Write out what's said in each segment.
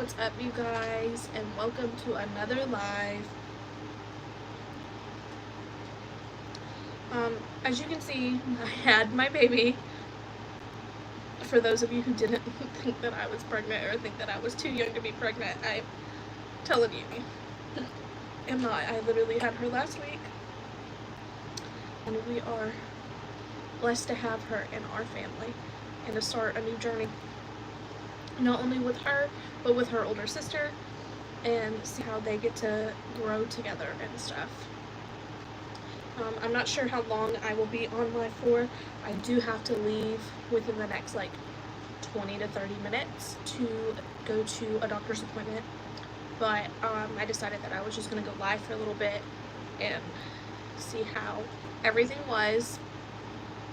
What's up, you guys, and welcome to another live. As you can see, I had my baby. For those of you who didn't think that I was pregnant or think that I was too young to be pregnant, I'm telling you, I'm not. I literally had her last week, and we are blessed to have her in our family and to start a new journey, not only with her, but with her older sister, and see how they get to grow together and stuff. I'm not sure how long I will be on live for. I do have to leave within the next like 20 to 30 minutes to go to a doctor's appointment, but I decided that I was just going to go live for a little bit and see how everything was,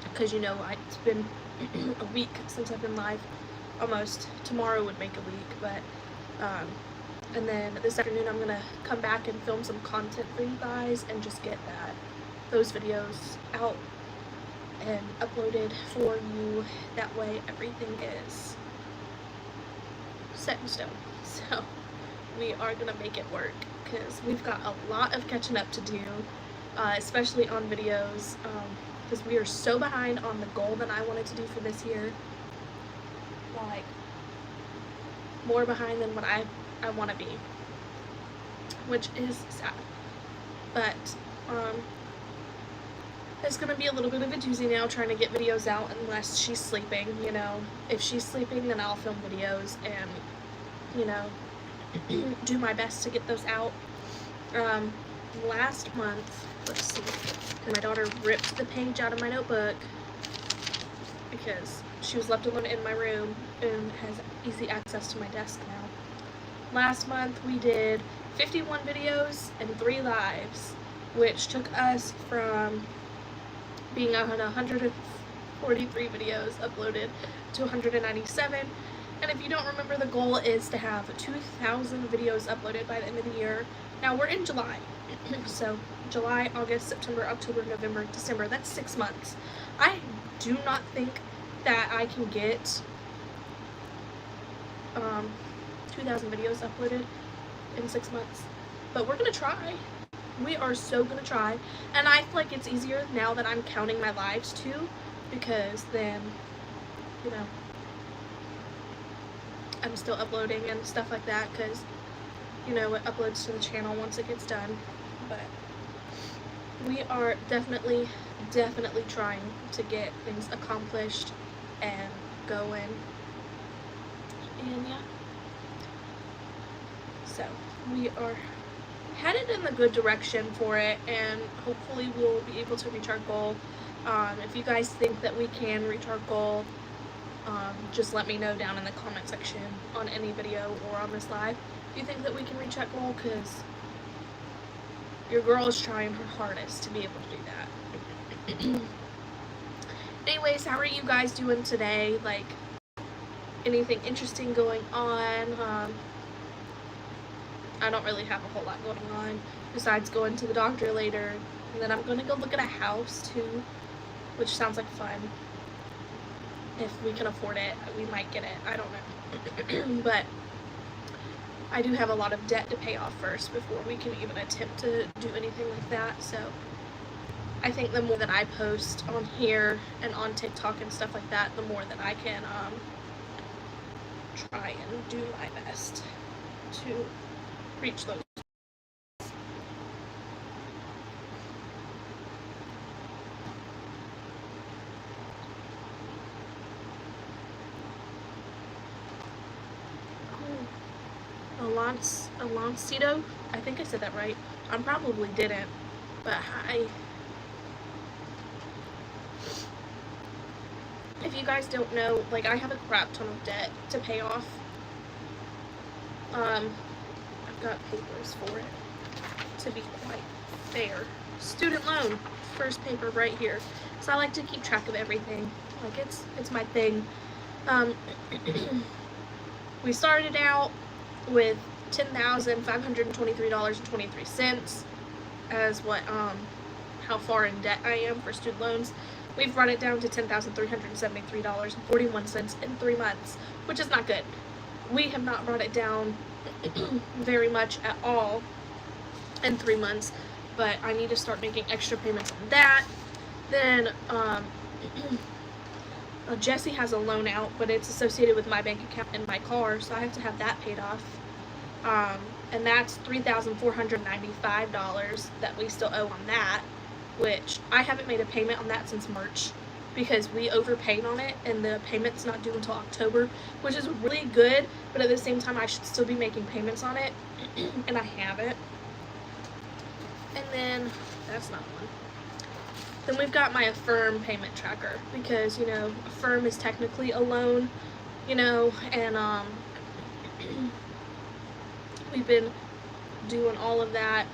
because you know it's been a week since I've been live. Almost. Tomorrow would make a week, but and then this afternoon I'm gonna come back and film some content for you guys and just get those videos out and uploaded for you. That way everything is set in stone. So we are gonna make it work, because we've got a lot of catching up to do, especially on videos, because we are so behind on the goal that I wanted to do for this year. Like, more behind than what I want to be, which is sad. But it's gonna be a little bit of a doozy now trying to get videos out unless she's sleeping. You know, if she's sleeping, then I'll film videos and, you know, do my best to get those out. Last month, let's see, my daughter ripped the page out of my notebook because she was left alone in my room and has easy access to my desk now. Last month we did 51 videos and 3 lives, which took us from being on 143 videos uploaded to 197. And if you don't remember, the goal is to have 2,000 videos uploaded by the end of the year. Now we're in July, so July, August, September, October, November, December, that's 6 months. I do not think that I can get 2,000 videos uploaded in 6 months, but we're gonna try. We are so gonna try, and I feel like it's easier now that I'm counting my lives too, because then, you know, I'm still uploading and stuff like that, because, you know, it uploads to the channel once it gets done. But we are definitely trying to get things accomplished and going, and yeah, so we are headed in the good direction for it, and hopefully we'll be able to reach our goal. If you guys think that we can reach our goal, just let me know down in the comment section on any video or on this live if you think that we can reach that goal, because your girl is trying her hardest to be able to do that. Anyways, how are you guys doing today? Like, anything interesting going on? I don't really have a whole lot going on besides going to the doctor later, and then I'm going to go look at a house too, which sounds like fun. If we can afford it, we might get it. I don't know. But I do have a lot of debt to pay off first before we can even attempt to do anything like that. So I think the more that I post on here and on TikTok and stuff like that, the more that I can try and do my best to reach those. Aloncito, I think I said that right. I probably didn't, but hi. If you guys don't know, like, I have a crap ton of debt to pay off. I've got papers for it, to be quite fair. Student loan, first paper right here. So I like to keep track of everything. Like, it's my thing. We started out with $10,523.23 as what how far in debt I am for student loans. We've brought it down to $10,373.41 in 3 months, which is not good. we have not brought it down very much at all in 3 months, but I need to start making extra payments on that. Then Jesse has a loan out, but it's associated with my bank account and my car, so I have to have that paid off. And that's $3,495 that we still owe on that, which I haven't made a payment on that since March because we overpaid on it and the payment's not due until October, which is really good, but at the same time I should still be making payments on it and I haven't. And then that's not one. Then we've got my Affirm payment tracker because, you know, Affirm is technically a loan, you know, and we've been doing all of that.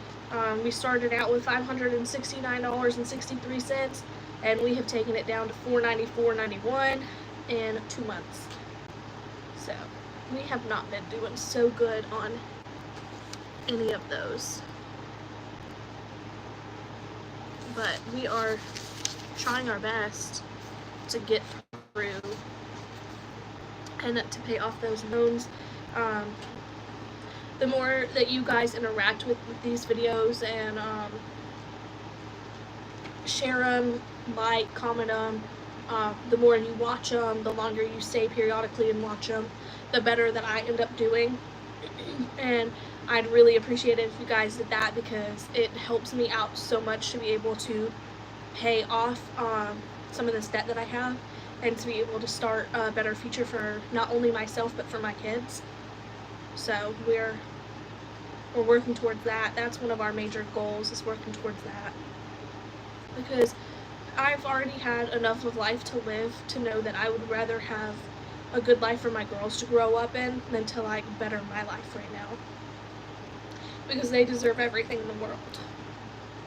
We started out with $569.63, and we have taken it down to $494.91 in 2 months. So we have not been doing so good on any of those. But we are trying our best to get through and to pay off those loans. The more that you guys interact with these videos and share them, like, comment them, the more you watch them, the longer you stay periodically and watch them, the better that I end up doing. And I'd really appreciate it if you guys did that because it helps me out so much to be able to pay off some of this debt that I have and to be able to start a better future for not only myself but for my kids. So we're working towards that. That's one of our major goals, is working towards that. Because I've already had enough of life to live to know that I would rather have a good life for my girls to grow up in than to like better my life right now. Because they deserve everything in the world.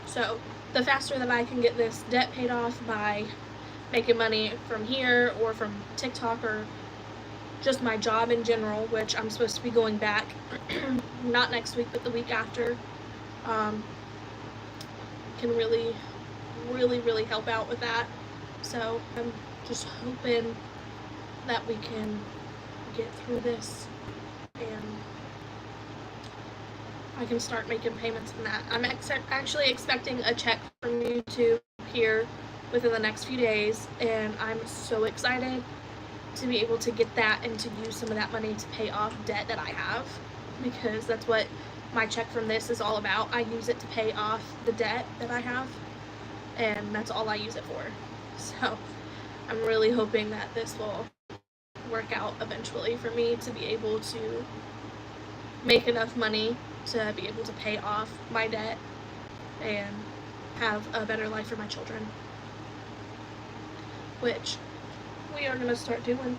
So the faster that I can get this debt paid off by making money from here or from TikTok or just my job in general, which I'm supposed to be going back not next week but the week after, can really help out with that. So I'm just hoping that we can get through this and I can start making payments on that. I'm actually expecting a check from YouTube here within the next few days, and I'm so excited to be able to get that and to use some of that money to pay off debt that I have, because that's what my check from this is all about. I use it to pay off the debt that I have, and that's all I use it for. So I'm really hoping that this will work out eventually for me to be able to make enough money to be able to pay off my debt and have a better life for my children, which we are going to start doing.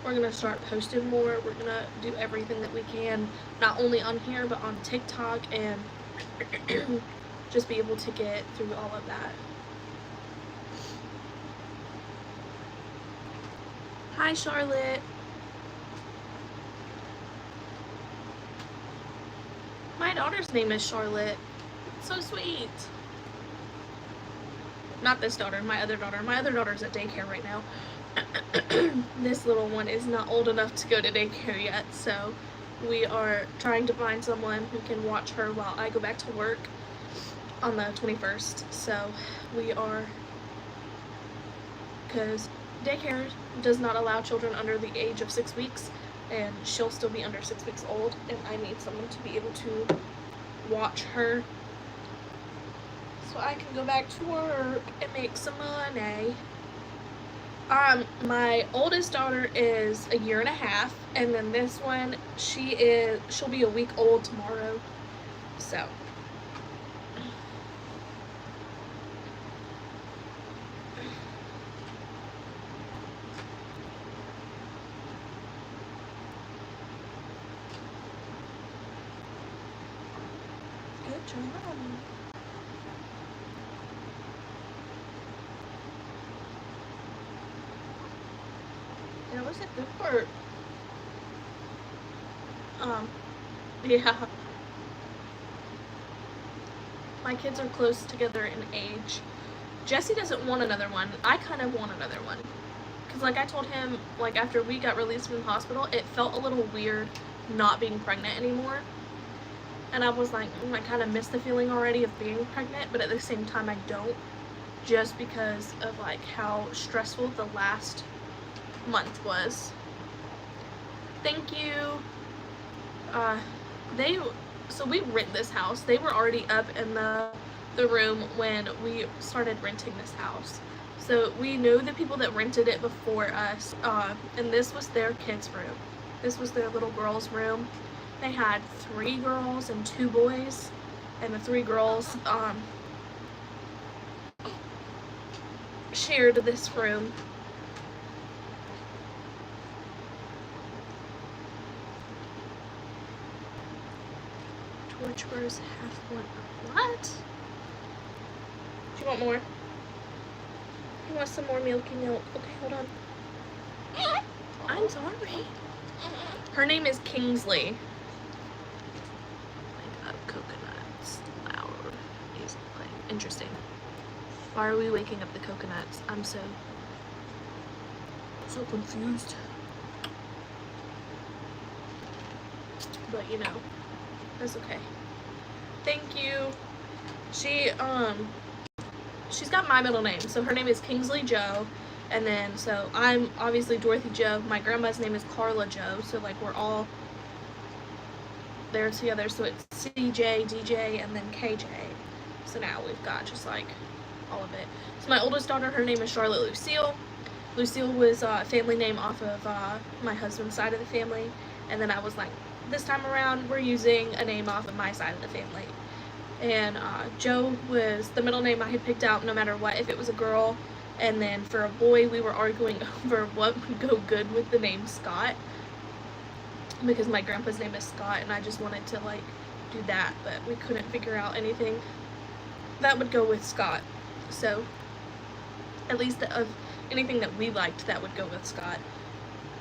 We're going to start posting more. We're going to do everything that we can, not only on here but on TikTok, and just be able to get through all of that. Hi, Charlotte. My daughter's name is Charlotte. So sweet. Not this daughter, my other daughter. My other daughter's at daycare right now. This little one is not old enough to go to daycare yet, so we are trying to find someone who can watch her while I go back to work on the 21st. So we are, because daycare does not allow children under the age of 6 weeks, and she'll still be under 6 weeks old, and I need someone to be able to watch her so I can go back to work and make some money. My oldest daughter is 1.5 years, and then this one, she'll be a week old tomorrow. So good job. That was a good part. Yeah. My kids are close together in age. Jesse doesn't want another one. I kind of want another one, because like I told him, like after we got released from the hospital, it felt a little weird not being pregnant anymore. And I was like, I kind of miss the feeling already of being pregnant, but at the same time I don't, just because of like how stressful the last month was. Thank you. So we rent this house. They were already up in the room when we started renting this house. So we knew the people that rented it before us, and this was their kids' room. This was their little girls' room. They had 3 girls and 2 boys, and the 3 girls shared this room. Torchbearers half one. What? Do you want more? You want some more milky milk? Okay, hold on. I'm sorry. Her name is Kingsley. Coconuts. Flour is playing. Interesting. Why are we waking up the coconuts? I'm so confused. But you know, that's okay. Thank you. She's got my middle name, so her name is Kingsley Joe, and then so I'm obviously Dorothy Joe. My grandma's name is Carla Joe, so like we're all there together. So it's CJ, DJ, and then KJ. So now we've got just like all of it. So my oldest daughter, her name is Charlotte Lucille. Lucille was a family name off of my husband's side of the family, and then I was like, this time around we're using a name off of my side of the family. And Joe was the middle name I had picked out no matter what, if it was a girl. And then for a boy, we were arguing over what would go good with the name Scott, because my grandpa's name is Scott, and I just wanted to like do that, but we couldn't figure out anything that would go with Scott. So at least of anything that we liked that would go with Scott,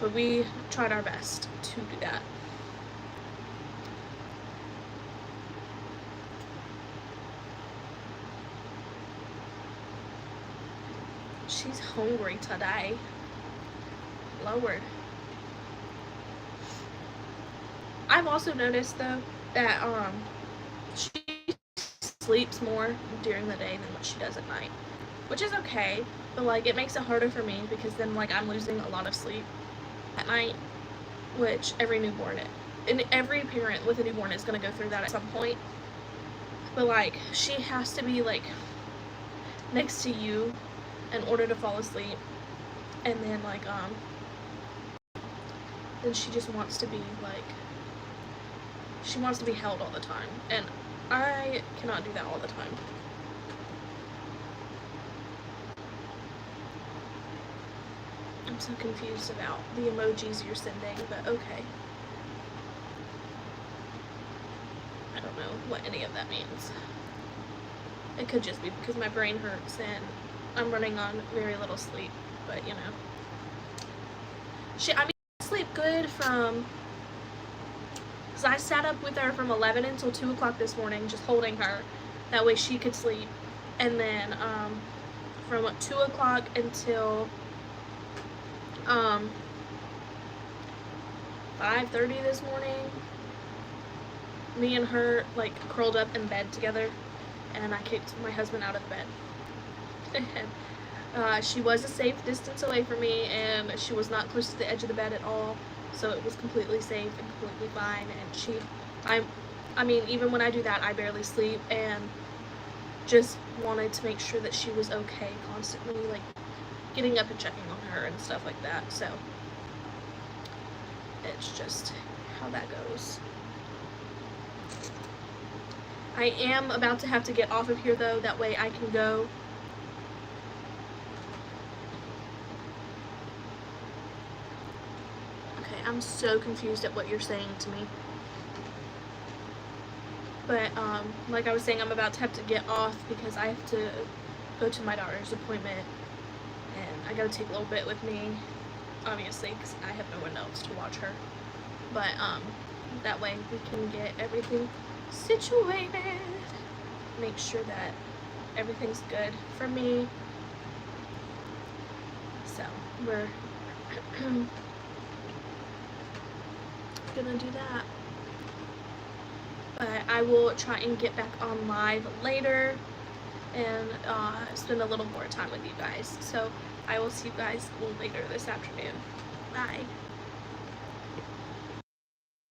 but we tried our best to do that. She's hungry today. Lord. I've also noticed though that she sleeps more during the day than what she does at night, which is okay, but like it makes it harder for me because then like I'm losing a lot of sleep at night, which every parent with a newborn is going to go through that at some point. But like she has to be like next to you in order to fall asleep, and then like then she just wants to be like, she wants to be held all the time, and I cannot do that all the time. I'm so confused about the emojis you're sending, but okay. I don't know what any of that means. It could just be because my brain hurts and I'm running on very little sleep, but you know. I sleep good from, because I sat up with her from 11 until 2 o'clock this morning, just holding her. That way she could sleep. And then from 2 o'clock until 5:30 this morning, me and her like curled up in bed together, and I kicked my husband out of bed. She was a safe distance away from me, and she was not close to the edge of the bed at all, so it was completely safe and completely fine. And I mean, even when I do that, I barely sleep, and just wanted to make sure that she was okay constantly, like getting up and checking on her and stuff like that. So it's just how that goes. I am about to have to get off of here though, that way I can go. Okay, I'm so confused at what you're saying to me. But like I was saying, I'm about to have to get off because I have to go to my daughter's appointment, and I gotta take a little bit with me, obviously, because I have no one else to watch her. But that way we can get everything situated, make sure that everything's good for me. So we're Gonna do that. But I will try and get back on live later and spend a little more time with you guys. So I will see you guys later this afternoon. Bye.